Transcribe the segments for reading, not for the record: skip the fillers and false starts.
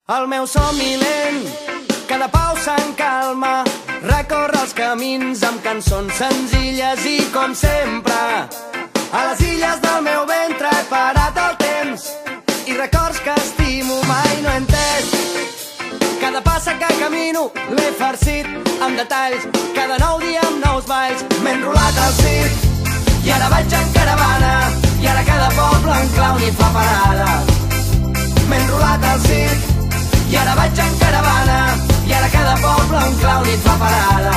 El meu somni lent, cada pau se'n calma, recorre els camins amb cançons senzilles i com sempre a les illes del meu ventre he parat el temps i records que estimo mai no he entès. Cada passa que camino l'he farcit amb detalls, cada nou dia amb nous balls m'he enrolat al circ i ara vaig en caravana i ara cada poble en clau n'hi fa parada. M'he enrolat al circ i ara vaig en caravana i ara cada poble un clau n'hi fa parada.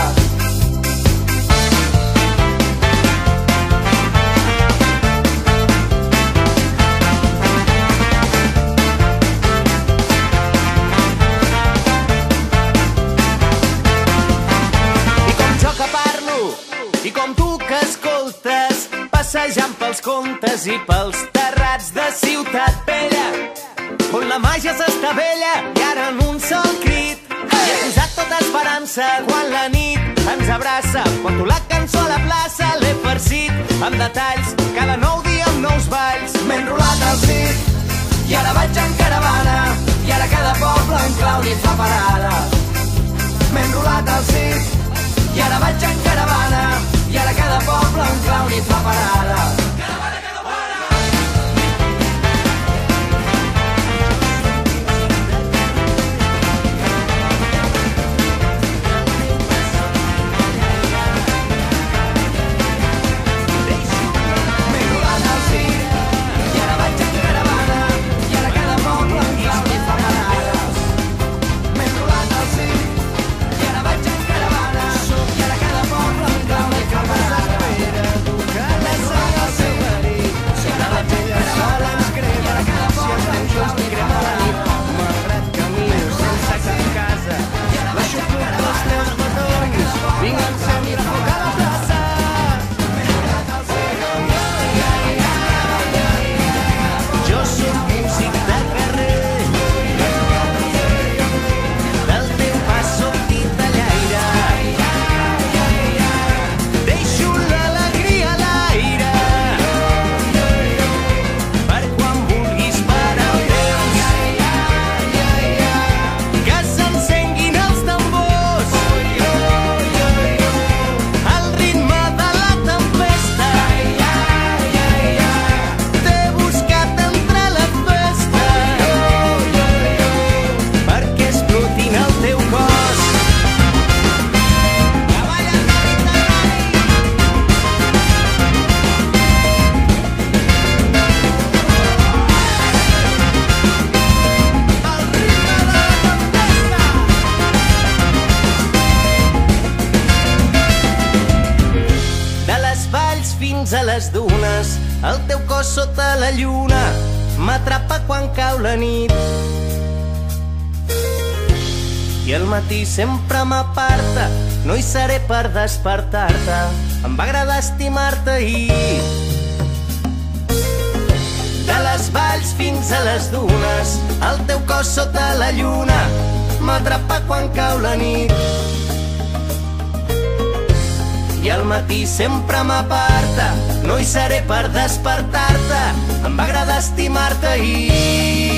I com jo que parlo i com tu que escoltes, passejant pels contes i pels terrats de Ciutat Vella, on la màgia s'estavella i ara en un sol crit hi he posat tota esperança quan la nit ens abraça. Porto la cançó a la plaça, l'he farcit amb detalls, cada nou dia amb nous balls. M'he enrolat al circ i ara vaig en caravana i ara cada poble en clau n'hi fa parada. M'he enrolat al circ i ara vaig en caravana i ara cada poble en clau n'hi fa parada. Fins a les dunes, el teu cos sota la lluna m'atrapa quan cau la nit i al matí sempre m'aparta, no hi seré per despertar-te, em va agradar estimar-te ahir. De les valls fins a les dunes, el teu cos sota la lluna m'atrapa quan cau la nit i al matí sempre m'aparta, no hi seré per despertar-te, em va agradar estimar-te ahir.